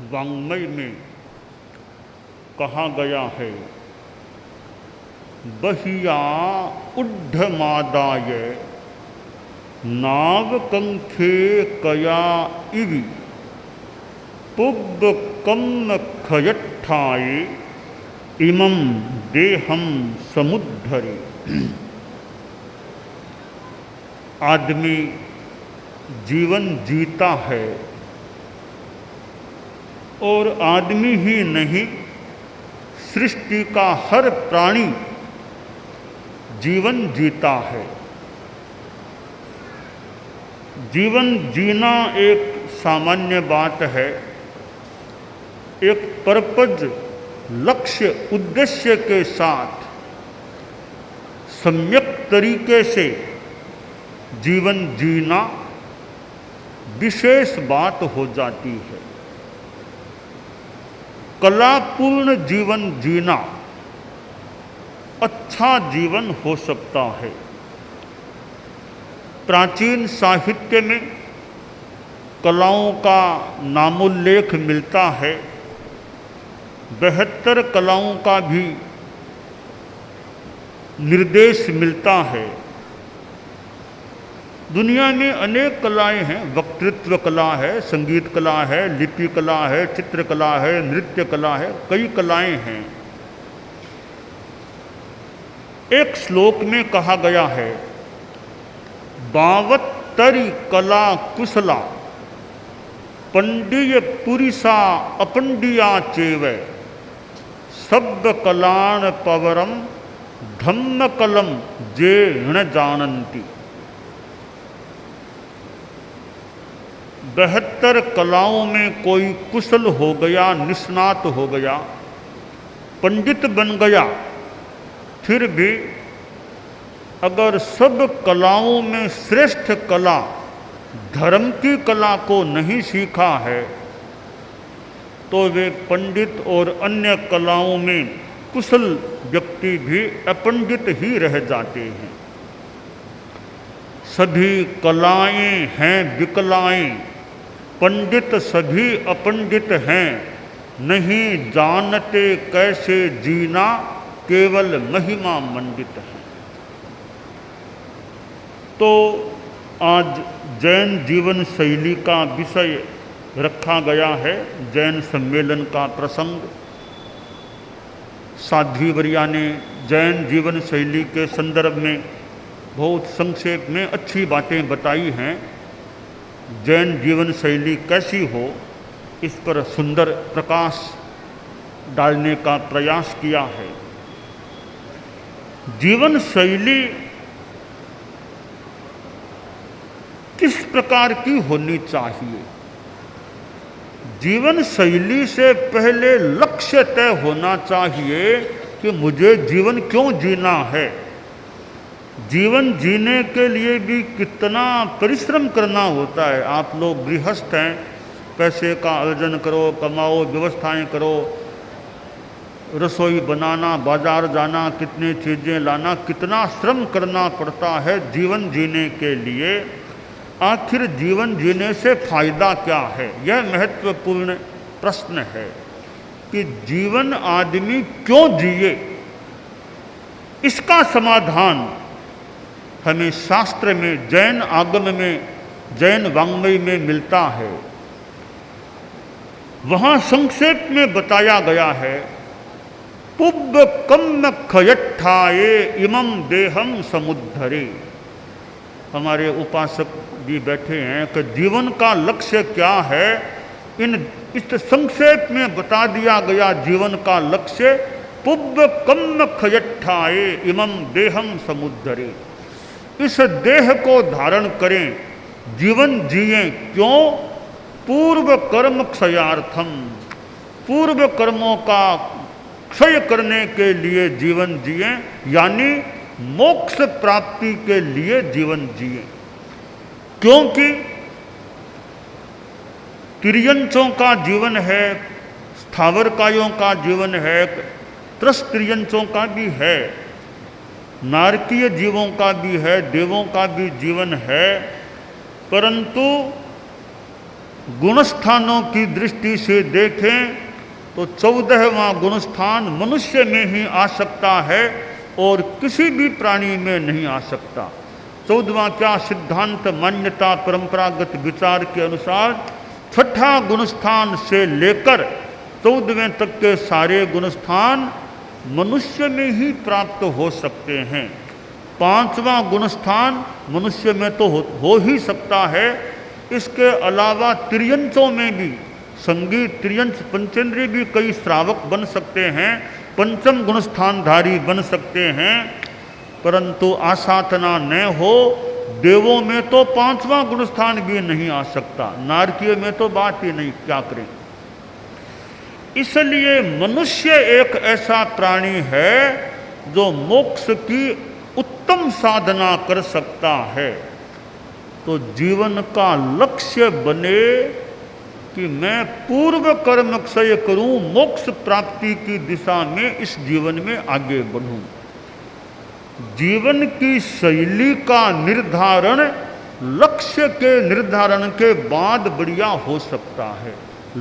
वाङ्मय में कहा गया है, बहिया उड्ढमादाय नागकंखे कया इवि पुब्बकम् खयट्ठाये इमं देहम समुद्धरे। आदमी जीवन जीता है और आदमी ही नहीं, सृष्टि का हर प्राणी जीवन जीता है। जीवन जीना एक सामान्य बात है। एक पर्पज, लक्ष्य, उद्देश्य के साथ सम्यक तरीके से जीवन जीना विशेष बात हो जाती है। कलापूर्ण जीवन जीना अच्छा जीवन हो सकता है। प्राचीन साहित्य में कलाओं का नामोल्लेख मिलता है। 72 कलाओं का भी निर्देश मिलता है। दुनिया में अनेक कलाएं हैं। वक्तृत्व कला है, संगीत कला है, लिपि कला है, चित्रकला है, नृत्य कला है, कई कलाएं हैं। एक श्लोक में कहा गया है, बावत्तरी कला कुशला पंडिय पुरिसा अपंडिया चेव शब्द कलान पवरम धम्म कलम जे न जानन्ति। 72 कलाओं में कोई कुशल हो गया, निष्णात हो गया, पंडित बन गया, फिर भी अगर सब कलाओं में श्रेष्ठ कला धर्म की कला को नहीं सीखा है तो वे पंडित और अन्य कलाओं में कुशल व्यक्ति भी अपंडित ही रह जाते हैं। सभी कलाएं हैं विकलाएं, पंडित सभी अपंडित हैं, नहीं जानते कैसे जीना, केवल महिमा मंडित है। तो आज जैन जीवन शैली का विषय रखा गया है, जैन सम्मेलन का प्रसंग। साध्वी वर्या ने जैन जीवन शैली के संदर्भ में बहुत संक्षेप में अच्छी बातें बताई हैं। जैन जीवन शैली कैसी हो, इस पर सुंदर प्रकाश डालने का प्रयास किया है। जीवन शैली किस प्रकार की होनी चाहिए? जीवन शैली से पहले लक्ष्य तय होना चाहिए कि मुझे जीवन क्यों जीना है। जीवन जीने के लिए भी कितना परिश्रम करना होता है। आप लोग गृहस्थ हैं, पैसे का अर्जन करो, कमाओ, व्यवस्थाएं करो, रसोई बनाना, बाजार जाना, कितनी चीज़ें लाना, कितना श्रम करना पड़ता है जीवन जीने के लिए। आखिर जीवन जीने से फायदा क्या है? यह महत्वपूर्ण प्रश्न है कि जीवन आदमी क्यों जिए। इसका समाधान हमें शास्त्र में, जैन आगम में, जैन वाङ्मय में मिलता है। वहाँ संक्षेप में बताया गया है, पुब्बकम् खयट्ठाये इमं देहम समुद्धरे। हमारे उपासक भी बैठे हैं कि जीवन का लक्ष्य क्या है। इस संक्षेप में बता दिया गया जीवन का लक्ष्य, पुब्बकम् खयट्ठाये इमं देहम समुद्धरे। इस देह को धारण करें, जीवन जिए। क्यों? पूर्व कर्म क्षयार्थम, पूर्व कर्मों का क्षय करने के लिए जीवन जिए, यानी मोक्ष प्राप्ति के लिए जीवन जिए। क्योंकि तिर्यंचों का जीवन है, स्थावर कायों का जीवन है, त्रस्त्रियंचों का भी है, नारकीय जीवों का भी है, देवों का भी जीवन है। परंतु गुणस्थानों की दृष्टि से देखें तो 14वां गुणस्थान मनुष्य में ही आ सकता है और किसी भी प्राणी में नहीं आ सकता। 14वां क्या सिद्धांत मान्यता परंपरागत विचार के अनुसार 6ठा गुणस्थान से लेकर 14वें तक के सारे गुणस्थान मनुष्य में ही प्राप्त हो सकते हैं। 5वां गुणस्थान मनुष्य में तो हो ही सकता है, इसके अलावा त्रियंचों में भी, संगीत त्रियंच पंचेंद्रिय भी कई श्रावक बन सकते हैं, पंचम गुणस्थानधारी बन सकते हैं, परंतु आसाधना न हो देवों में तो 5वां गुणस्थान भी नहीं आ सकता, नारकीय में तो बात ही नहीं, क्या करें। इसलिए मनुष्य एक ऐसा प्राणी है जो मोक्ष की उत्तम साधना कर सकता है। तो जीवन का लक्ष्य बने कि मैं पूर्व कर्म क्षय करूं, मोक्ष प्राप्ति की दिशा में इस जीवन में आगे बढ़ूं। जीवन की शैली का निर्धारण लक्ष्य के निर्धारण के बाद बढ़िया हो सकता है।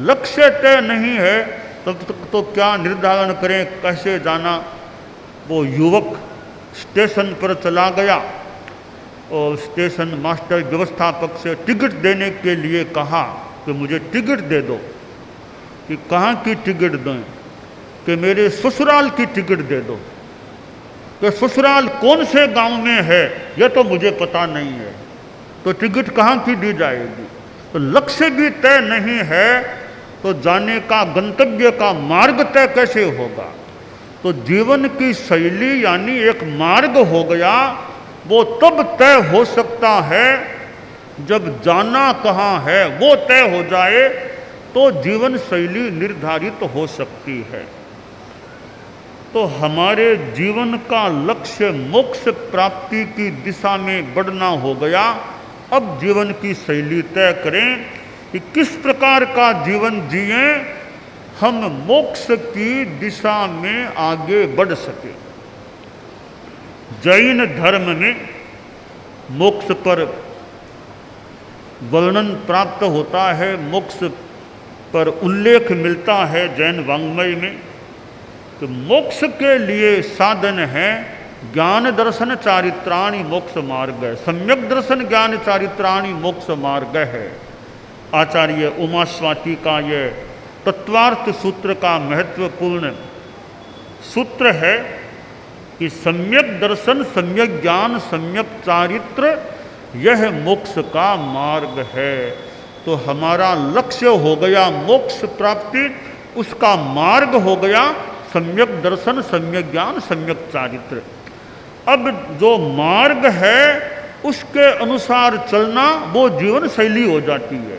लक्ष्य तय नहीं है तब तक तो क्या निर्धारण करें, कैसे जाना। वो युवक स्टेशन पर चला गया और स्टेशन मास्टर व्यवस्थापक से टिकट देने के लिए कहा कि मुझे टिकट दे दो। कि कहाँ की टिकट दें? कि मेरे ससुराल की टिकट दे दो। कि ससुराल कौन से गांव में है यह तो मुझे पता नहीं है, तो टिकट कहाँ की दी जाएगी। तो लक्ष्य भी तय नहीं है तो जाने का गंतव्य का मार्ग तय कैसे होगा। तो जीवन की शैली यानी एक मार्ग हो गया, वो तब तय हो सकता है जब जाना कहाँ है वो तय हो जाए तो जीवन शैली निर्धारित हो सकती है। तो हमारे जीवन का लक्ष्य मोक्ष प्राप्ति की दिशा में बढ़ना हो गया। अब जीवन की शैली तय करें कि किस प्रकार का जीवन जिए हम मोक्ष की दिशा में आगे बढ़ सके। जैन धर्म में मोक्ष पर वर्णन प्राप्त होता है, मोक्ष पर उल्लेख मिलता है जैन वाङ्मय में। तो मोक्ष के लिए साधन है ज्ञान दर्शन चारित्राणि मोक्ष मार्ग है। सम्यक दर्शन ज्ञान चारित्राणि मोक्ष मार्ग है। आचार्य उमा स्वाति का यह तत्वार्थ सूत्र का महत्वपूर्ण सूत्र है कि सम्यक दर्शन, सम्यक ज्ञान, सम्यक चारित्र यह मोक्ष का मार्ग है। तो हमारा लक्ष्य हो गया मोक्ष प्राप्ति, उसका मार्ग हो गया सम्यक दर्शन, सम्यक ज्ञान, सम्यक चारित्र। अब जो मार्ग है उसके अनुसार चलना वो जीवन शैली हो जाती है।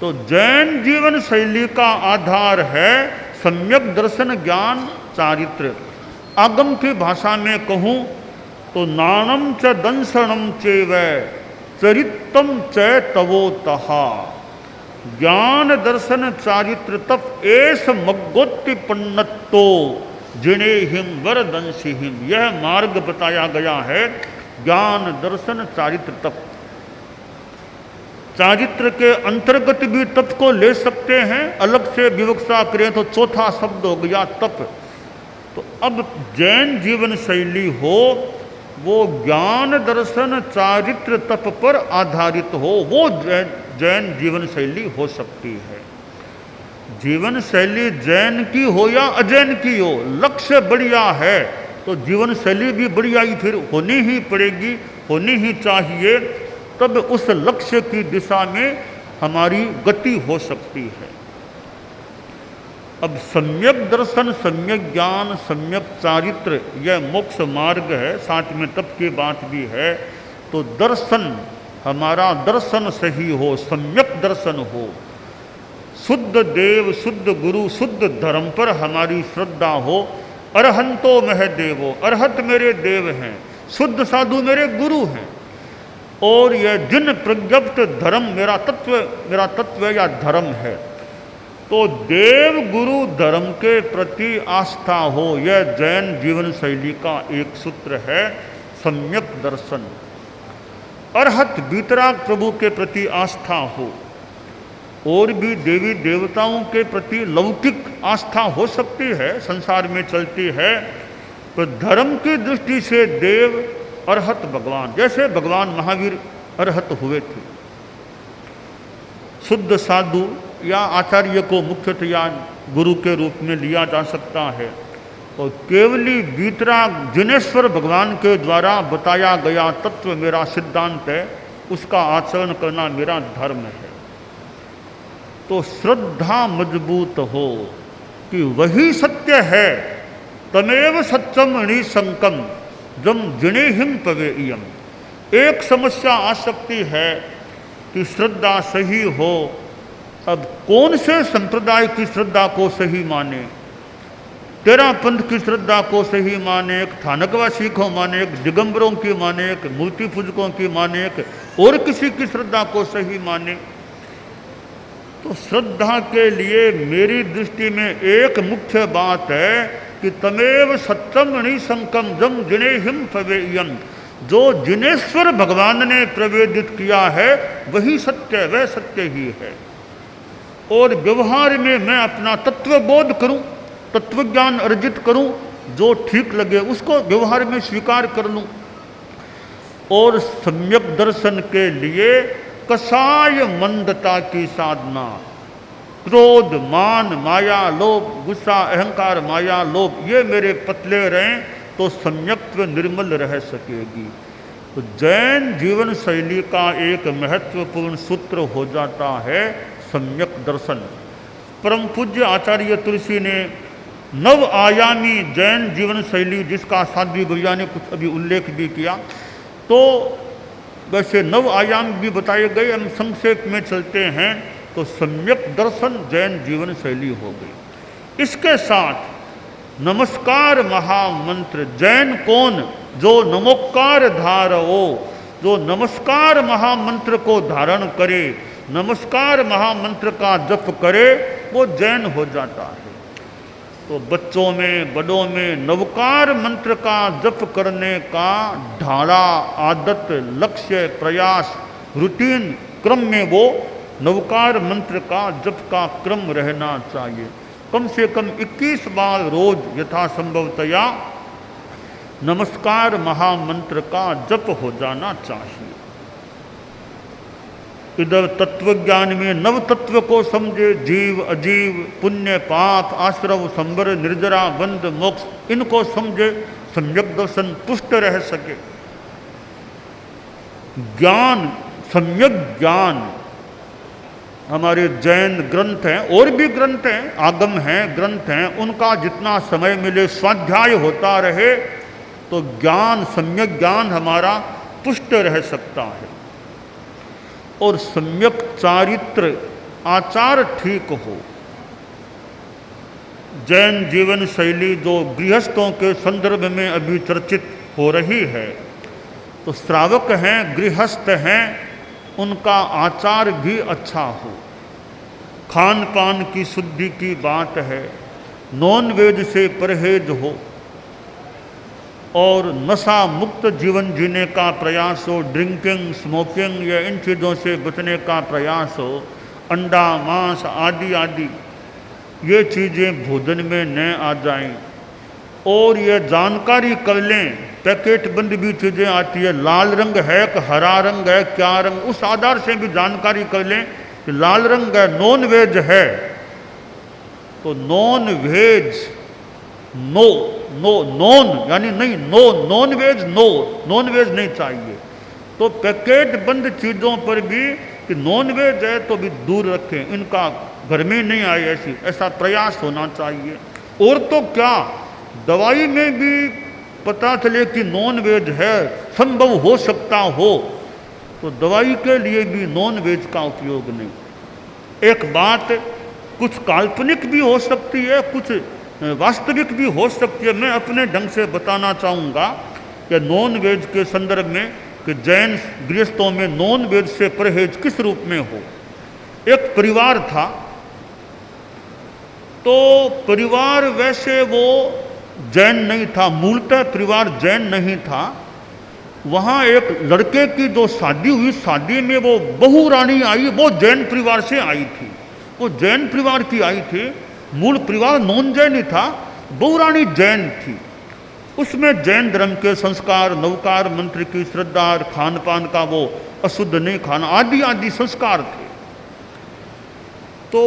तो जैन जीवन शैली का आधार है सम्यक दर्शन, ज्ञान, चारित्र। आगम की भाषा में कहूँ तो नाणम च दंसनम चैव चरित्रम च तवोतहा। ज्ञान दर्शन चारित्र तप एस मग्गोत्तिपन्नतो जिनेहिम वरदंसिहिम। यह मार्ग बताया गया है ज्ञान दर्शन चारित्र तप। चारित्र के अंतर्गत भी तप को ले सकते हैं, अलग से विवक्षा करें तो चौथा शब्द हो गया तप। तो अब जैन जीवन शैली हो वो ज्ञान दर्शन चारित्र तप पर आधारित हो, वो जैन जीवन शैली हो सकती है। जीवन शैली जैन की हो या अजैन की हो, लक्ष्य बढ़िया है तो जीवन शैली भी बढ़िया ही फिर होनी ही पड़ेगी, होनी ही चाहिए। तब उस लक्ष्य की दिशा में हमारी गति हो सकती है। अब सम्यक दर्शन, सम्यक ज्ञान, सम्यक चारित्र यह मोक्ष मार्ग है, साथ में तप की बात भी है। तो दर्शन, हमारा दर्शन सही हो, सम्यक दर्शन हो, शुद्ध देव, शुद्ध गुरु, शुद्ध धर्म पर हमारी श्रद्धा हो। अरहंतो मह देवो, अरहत मेरे देव हैं, शुद्ध साधु मेरे गुरु हैं। और यह जिन प्रज्ञप्त धर्म मेरा तत्व या धर्म है, तो देव गुरु धर्म के प्रति आस्था हो, यह जैन जीवन शैली का एक सूत्र है। सम्यक दर्शन, अरहत वितराग प्रभु के प्रति आस्था हो। और भी देवी देवताओं के प्रति लौकिक आस्था हो सकती है, संसार में चलती है, तो धर्म की दृष्टि से देव अरहत भगवान, जैसे भगवान महावीर अरहत हुए थे। शुद्ध साधु या आचार्य को मुख्यतया गुरु के रूप में लिया जा सकता है, और केवली वीतराग जिनेश्वर भगवान के द्वारा बताया गया तत्व मेरा सिद्धांत है, उसका आचरण करना मेरा धर्म है। तो श्रद्धा मजबूत हो कि वही सत्य है, तमेव सत्यम निसंकम जम जिनेहिम पवेयम। एक समस्या आ सकती है कि श्रद्धा सही हो, अब कौन से संप्रदाय की श्रद्धा को सही माने, तेरा पंथ की श्रद्धा को सही माने, एक थानकवासी को माने, एक दिगंबरों की माने, एक मूर्ति पूजकों की माने, एक और किसी की श्रद्धा को सही माने। तो श्रद्धा के लिए मेरी दृष्टि में एक मुख्य बात है कि तमेव सत्यम निसंकम जम जिनेहिम पवेयम। जो जिनेश्वर भगवान ने प्रवेदित किया है वही सत्य, वह सत्य ही है। और व्यवहार में मैं अपना तत्वबोध करूं, तत्वज्ञान अर्जित करूं, जो ठीक लगे उसको व्यवहार में स्वीकार कर लूं। और सम्यक दर्शन के लिए कसाय मंदता की साधना, क्रोध मान माया लोभ गुस्सा अहंकार माया लोभ ये मेरे पतले रहें तो सम्यक्त्व निर्मल रह सकेगी। तो जैन जीवन शैली का एक महत्वपूर्ण सूत्र हो जाता है सम्यक दर्शन। परम पूज्य आचार्य तुलसी ने नव आयामी जैन जीवन शैली, जिसका साध्वी भैया ने कुछ अभी उल्लेख भी किया, तो वैसे नव आयाम भी बताए गए, हम संक्षेप में चलते हैं। तो सम्यक दर्शन जैन जीवन शैली हो गई। इसके साथ नमस्कार महामंत्र, जैन कौन, जो नमोकार धारो, जो नमस्कार महामंत्र को धारण करे, नमस्कार महामंत्र का जप करे, वो जैन हो जाता है। तो बच्चों में बड़ों में नवकार मंत्र का जप करने का ढाला, आदत, लक्ष्य, प्रयास, रूटीन क्रम में वो नवकार मंत्र का जप का क्रम रहना चाहिए। कम से कम 21 बार रोज यथासंभवतया नमस्कार महामंत्र का जप हो जाना चाहिए। इधर तत्वज्ञान में नव तत्व को समझे, जीव अजीव, पुण्य पाप, आश्रव संबर, निर्जरा बंध मोक्ष, इनको समझे, सम्यक दर्शन पुष्ट रह सके। ज्ञान, सम्यक ज्ञान, हमारे जैन ग्रंथ हैं और भी ग्रंथ हैं, आगम हैं, ग्रंथ हैं, उनका जितना समय मिले स्वाध्याय होता रहे तो ज्ञान, सम्यक ज्ञान हमारा पुष्ट रह सकता है। और सम्यक चारित्र, आचार ठीक हो। जैन जीवन शैली जो गृहस्थों के संदर्भ में अभी चर्चित हो रही है, तो श्रावक हैं, गृहस्थ हैं, उनका आचार भी अच्छा हो। खान पान की शुद्धि की बात है, नॉन वेज से परहेज हो और नशा मुक्त जीवन जीने का प्रयास हो, ड्रिंकिंग, स्मोकिंग या इन चीज़ों से बचने का प्रयास हो, अंडा मांस आदि आदि ये चीज़ें भोजन में न आ जाएं। और ये जानकारी कर लें, पैकेट बंद भी चीज़ें आती है, लाल रंग है कि हरा रंग है, क्या रंग, उस आधार से भी जानकारी कर लें कि लाल रंग है, नॉन वेज है, तो non veg no, no non यानी नहीं, no non veg, no non veg नहीं चाहिए। तो पैकेट बंद चीज़ों पर भी कि नॉन वेज है तो भी दूर रखें, इनका घर में नहीं आए, ऐसा प्रयास होना चाहिए। और तो क्या, दवाई में भी पता चले कि नॉन वेज है, संभव हो सकता हो, तो दवाई के लिए भी नॉन वेज का उपयोग नहीं। एक बात कुछ काल्पनिक भी हो सकती है, कुछ वास्तविक भी हो सकती है, मैं अपने ढंग से बताना चाहूँगा कि नॉन वेज के संदर्भ में कि जैन गृहस्थों में नॉन वेज से परहेज किस रूप में हो। एक परिवार था, तो परिवार वैसे वो जैन नहीं था, मूलतः परिवार जैन नहीं था, वहाँ एक लड़के की जो शादी हुई, शादी में वो बहू रानी आई, वो जैन परिवार से आई थी, वो जैन परिवार की आई थी। मूल परिवार नॉन जैन ही था, बहू रानी जैन थी। उसमें जैन धर्म के संस्कार, नवकार मंत्र की श्रद्धा, खान पान का वो अशुद्ध नहीं खाना, आदि आदि संस्कार थे। तो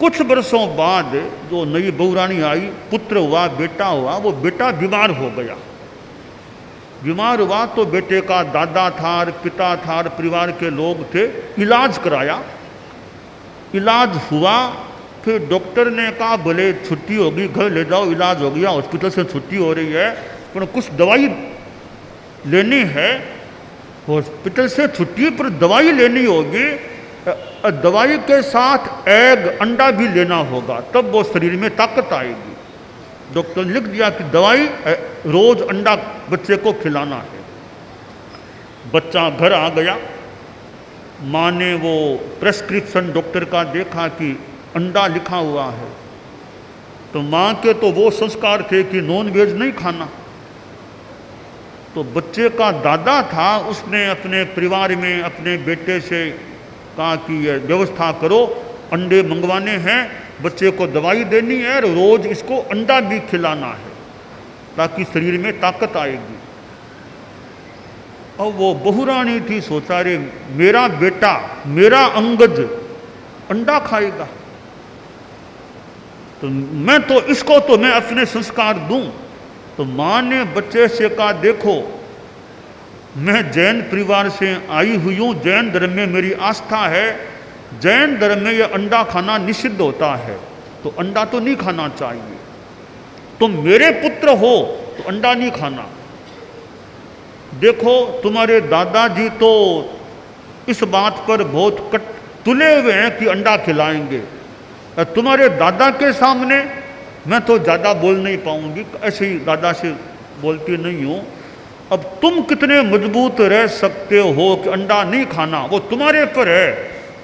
कुछ वर्षों बाद जो नई बहू रानी आई, पुत्र हुआ, बेटा हुआ, वो बेटा बीमार हो गया। बीमार हुआ तो बेटे का दादा था, पिता था, परिवार के लोग थे, इलाज कराया। इलाज हुआ, फिर डॉक्टर ने कहा भले छुट्टी होगी, घर ले जाओ, इलाज हो गया, हॉस्पिटल से छुट्टी हो रही है, पर कुछ दवाई लेनी है, हॉस्पिटल से छुट्टी पर दवाई लेनी होगी, दवाई के साथ एग, अंडा भी लेना होगा, तब वो शरीर में ताकत आएगी। डॉक्टर ने लिख दिया कि दवाई रोज अंडा बच्चे को खिलाना है। बच्चा घर आ गया, माँ ने वो प्रेस्क्रिप्शन डॉक्टर का देखा कि अंडा लिखा हुआ है, तो माँ के तो वो संस्कार थे कि नॉन वेज नहीं खाना। तो बच्चे का दादा था, उसने अपने परिवार में अपने बेटे से कहा कि ये व्यवस्था करो, अंडे मंगवाने हैं, बच्चे को दवाई देनी है और रोज इसको अंडा भी खिलाना है ताकि शरीर में ताकत आएगी। अब वो बहू रानी थी, सोचा रे मेरा बेटा, मेरा अंगज अंडा खाएगा, तो मैं तो इसको तो मैं अपने संस्कार दूं। तो माँ ने बच्चे से कहा देखो मैं जैन परिवार से आई हुई हूँ, जैन धर्म में मेरी आस्था है, जैन धर्म में यह अंडा खाना निषिद्ध होता है, तो अंडा तो नहीं खाना चाहिए, तुम मेरे पुत्र हो तो अंडा नहीं खाना। देखो तुम्हारे दादाजी तो इस बात पर बहुत तुले हुए हैं कि अंडा खिलाएंगे, तुम्हारे दादा के सामने मैं तो ज़्यादा बोल नहीं पाऊंगी, ऐसे ही दादा से बोलती नहीं हूँ। अब तुम कितने मजबूत रह सकते हो कि अंडा नहीं खाना, वो तुम्हारे पर है,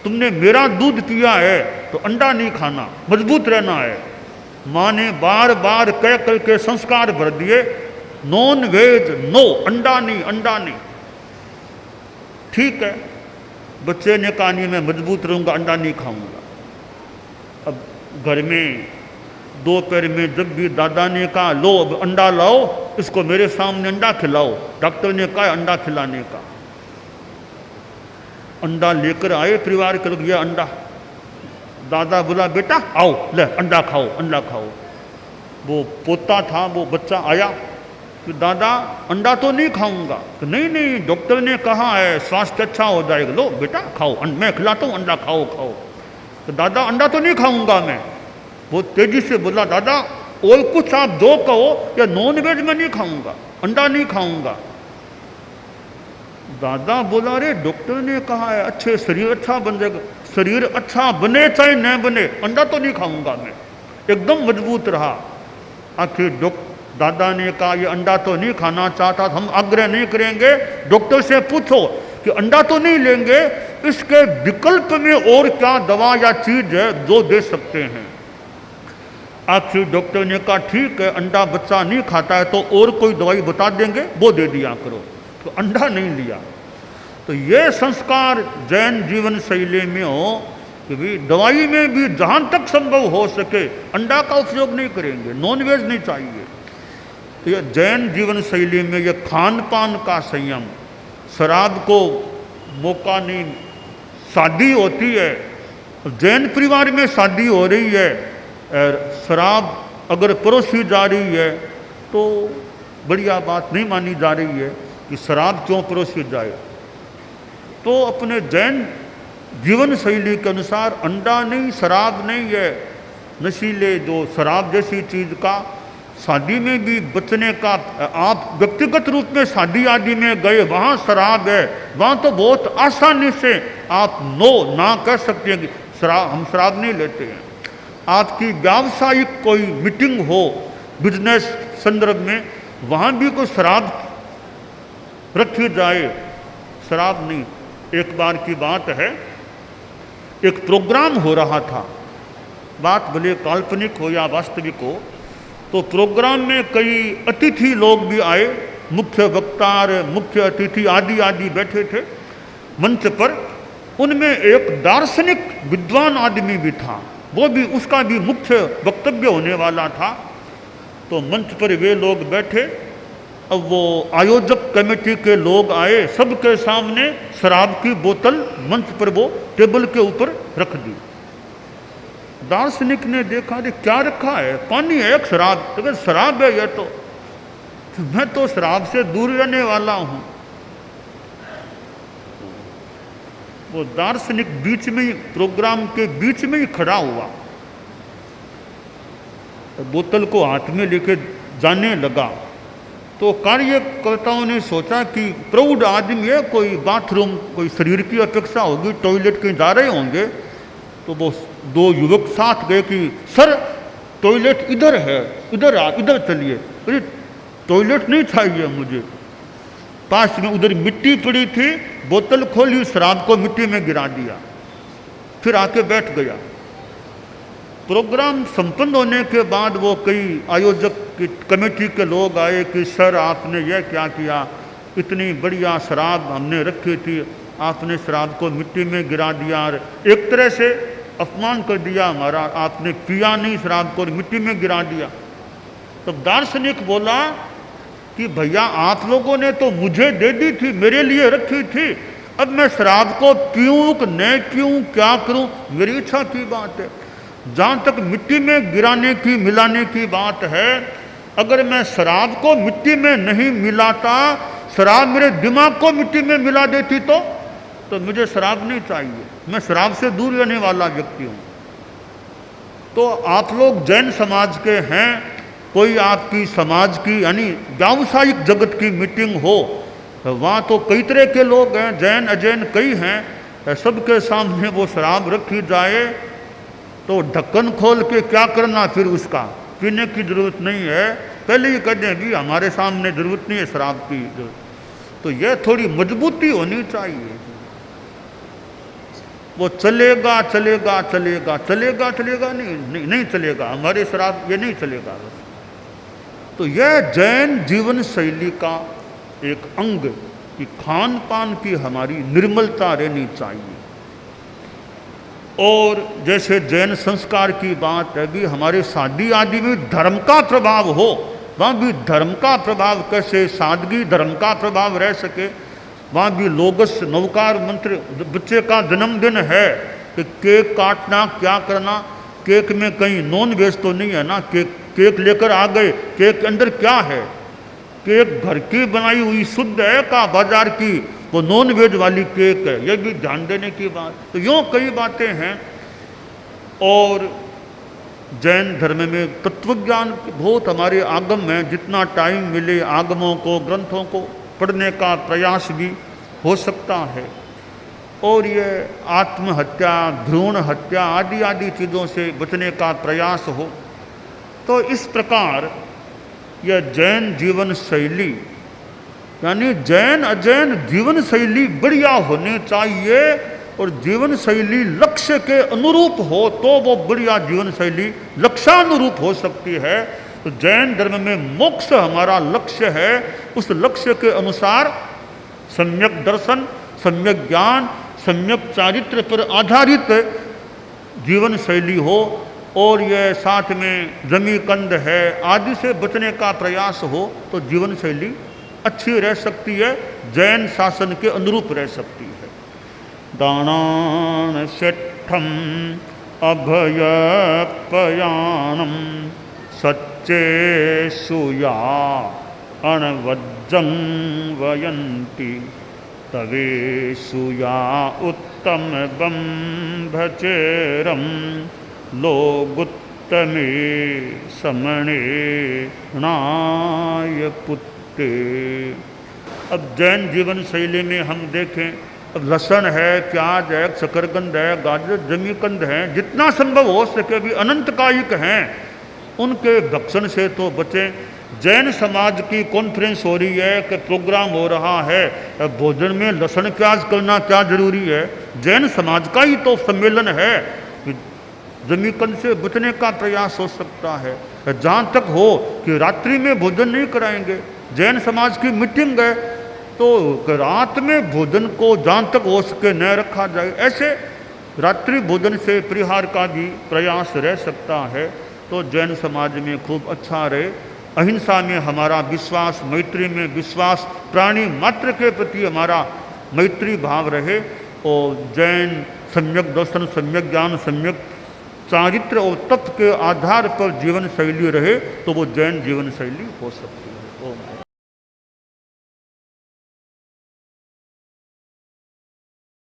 तुमने मेरा दूध पिया है तो अंडा नहीं खाना, मजबूत रहना है। माँ ने बार बार कह करके संस्कार भर दिए, नॉन वेज नो, अंडा नहीं, अंडा नहीं। ठीक है, बच्चे ने कहा नहीं मैं मजबूत रहूँगा, अंडा नहीं खाऊंगा। अब घर में दोपहर में जब भी दादा ने कहा लो अब अंडा लाओ, इसको मेरे सामने अंडा खिलाओ, डॉक्टर ने कहा अंडा खिलाने का, अंडा लेकर आए परिवार के लोग, ये अंडा। दादा बोला बेटा आओ ले अंडा खाओ, अंडा खाओ। वो पोता था, वो बच्चा आया कि दादा अंडा तो नहीं खाऊंगा, तो नहीं नहीं डॉक्टर ने कहा है स्वास्थ्य अच्छा हो जाएगा, लो बेटा खाओ, मैं खिलाता हूँ, अंडा खाओ खाओ। तो दादा अंडा तो नहीं खाऊंगा मैं। वो तेजी से बोला दादा और कुछ आप दो कहो, या नॉन वेज में नहीं खाऊंगा, अंडा नहीं खाऊंगा। दादा बोला रे डॉक्टर ने कहा है अच्छे शरीर अच्छा बन जाएगा, शरीर अच्छा बने चाहे न बने, अंडा तो नहीं खाऊंगा मैं। एकदम मजबूत रहा। आखिर दादा ने कहा ये अंडा तो नहीं खाना चाहता, हम आग्रह नहीं करेंगे, डॉक्टर से पूछो कि अंडा तो नहीं लेंगे, इसके विकल्प में और क्या दवा या चीज है जो दे सकते हैं। आखिर डॉक्टर ने कहा ठीक है, अंडा बच्चा नहीं खाता है तो और कोई दवाई बता देंगे वो दे दिया करो, तो अंडा नहीं लिया। तो ये संस्कार जैन जीवन शैली में हो कि भी दवाई में भी जहाँ तक संभव हो सके अंडा का उपयोग नहीं करेंगे, नॉन वेज नहीं चाहिए। तो ये जैन जीवन शैली में ये खान पान का संयम, शराब को मौका नहीं, शादी होती है, जैन परिवार में शादी हो रही है, शराब अगर परोसी जा रही है तो बढ़िया बात नहीं मानी जा रही है कि शराब क्यों परोसी जाए। तो अपने जैन जीवन शैली के अनुसार अंडा नहीं, शराब नहीं है, नशीले जो शराब जैसी चीज़ का शादी में भी बचने का। आप व्यक्तिगत रूप में शादी आदि में गए, वहाँ शराब है, वहाँ तो बहुत आसानी से आप नो ना कह सकते हैं कि हम शराब नहीं लेते हैं। आपकी व्यावसायिक कोई मीटिंग हो बिजनेस संदर्भ में, वहाँ भी कोई शराब रखी जाए, शराब नहीं। एक बार की बात है, एक प्रोग्राम हो रहा था, बात भले काल्पनिक हो या वास्तविक हो, तो प्रोग्राम में कई अतिथि लोग भी आए मुख्य वक्ता, मुख्य अतिथि आदि आदि बैठे थे मंच पर। उनमें एक दार्शनिक विद्वान आदमी भी था, वो भी, उसका भी मुख्य वक्तव्य होने वाला था। तो मंच पर वे लोग बैठे। अब वो आयोजक कमेटी के लोग आए, सबके सामने शराब की बोतल मंच पर वो टेबल के ऊपर रख दी। दार्शनिक ने देखा, अरे क्या रखा है? पानी है, एक शराब। तो शराब है ये तो मैं तो शराब से दूर रहने वाला हूं। वो दार्शनिक बीच में ही, प्रोग्राम के बीच में ही खड़ा हुआ, बोतल को हाथ में लेके जाने लगा। तो कार्यकर्ताओं ने सोचा कि प्रौढ़ आदमी है, कोई बाथरूम, कोई शरीर की अपेक्षा होगी, टॉयलेट कहीं जा रहे होंगे। तो वो दो युवक साथ गए कि सर टॉयलेट इधर है, इधर चलिए। अरे टॉयलेट नहीं चाहिए मुझे। पास में उधर मिट्टी पड़ी थी, बोतल खोली, शराब को मिट्टी में गिरा दिया, फिर आके बैठ गया। प्रोग्राम संपन्न होने के बाद वो कई आयोजक की कमेटी के लोग आए कि सर आपने यह क्या किया, इतनी बढ़िया शराब हमने रखी थी, आपने शराब को मिट्टी में गिरा दिया, एक तरह से अपमान कर दिया हमारा, आपने पिया नहीं शराब को मिट्टी में गिरा दिया। तब दार्शनिक बोला कि भैया आप लोगों ने तो मुझे दे दी थी, मेरे लिए रखी थी, अब मैं शराब को पीऊँ कि नहीं पीऊँ, क्या करूँ, मेरी इच्छा की बात है। जहाँ तक मिट्टी में गिराने की, मिलाने की बात है, अगर मैं शराब को मिट्टी में नहीं मिलाता, शराब मेरे दिमाग को मिट्टी में मिला देती तो मुझे शराब नहीं चाहिए, मैं शराब से दूर रहने वाला व्यक्ति हूँ। तो आप लोग जैन समाज के हैं, कोई आपकी समाज की यानी व्यावसायिक जगत की मीटिंग हो, वहाँ तो कई तरह के लोग हैं, जैन अजैन कई हैं, सबके सामने वो शराब रखी जाए तो ढक्कन खोल के क्या करना, फिर उसका पीने की जरूरत नहीं है, पहले ही कह दें भी हमारे सामने जरूरत नहीं है शराब की। तो यह थोड़ी मजबूती होनी चाहिए। वो चलेगा चलेगा चलेगा चलेगा चलेगा नहीं चलेगा, हमारे शराब ये नहीं चलेगा। तो यह जैन जीवन शैली का एक अंग कि खान पान की हमारी निर्मलता रहनी चाहिए। और जैसे जैन संस्कार की बात है भी, हमारे शादी आदि में धर्म का प्रभाव हो, वहाँ भी धर्म का प्रभाव कैसे, सादगी धर्म का प्रभाव रह सके। वहाँ भी लोगस नवकार मंत्र, बच्चे का जन्मदिन है कि केक काटना, क्या करना, केक में कहीं नॉन वेज तो नहीं है ना, केक लेकर आ गए, केक के अंदर क्या है, केक घर की बनाई हुई शुद्ध है का बाजार की वो नॉन वेज वाली केक है, यह भी ध्यान देने की बात। तो यूँ कई बातें हैं। और जैन धर्म में तत्वज्ञान बहुत हमारे आगम में, जितना टाइम मिले आगमों को, ग्रंथों को पढ़ने का प्रयास भी हो सकता है। और ये आत्महत्या, भ्रूण हत्या आदि आदि चीज़ों से बचने का प्रयास हो। तो इस प्रकार यह जैन जीवन शैली यानी जैन अजैन जीवन शैली बढ़िया होनी चाहिए। और जीवन शैली लक्ष्य के अनुरूप हो तो वो बढ़िया जीवन शैली लक्ष्यानुरूप हो सकती है। तो जैन धर्म में मोक्ष हमारा लक्ष्य है, उस लक्ष्य के अनुसार सम्यक दर्शन, सम्यक ज्ञान, सम्यक चारित्र पर आधारित जीवन शैली हो। और यह साथ में जमी कंद है आदि से बचने का प्रयास हो तो जीवन शैली अच्छी रह सकती है, जैन शासन के अनुरूप रह सकती है। दानान सेठम अभय पयाणम सच्चे सुया अणवज्जं वयंती तवे सुया उत्तम बंभचेरम लोगुत्तमे समणे नाय पुत्ते। अब जैन जीवन शैली में हम देखें, अब लहसुन है, प्याज है, शकरकंद है, गाजर, जमीकंद है, जितना संभव हो सके भी अनंत कायिक हैं, उनके भक्षण से तो बचें। जैन समाज की कॉन्फ्रेंस हो रही है कि प्रोग्राम हो रहा है, भोजन में लहसुन प्याज करना क्या जरूरी है? जैन समाज का ही तो सम्मेलन है, जमीकंद से बचने का प्रयास हो सकता है। जहाँ तक हो कि रात्रि में भोजन नहीं कराएंगे, जैन समाज की मीटिंग है तो रात में भोजन को जहाँ तक हो सके न रखा जाए, ऐसे रात्रि भोजन से परिहार का भी प्रयास रह सकता है तो जैन समाज में खूब अच्छा रहे। अहिंसा में हमारा विश्वास, मैत्री में विश्वास, प्राणी मात्र के प्रति हमारा मैत्री भाव रहे और जैन सम्यक दर्शन, सम्यक ज्ञान, सम्यक चारित्र और तत्व के आधार पर जीवन शैली रहे तो वो जैन जीवन शैली हो सकती है।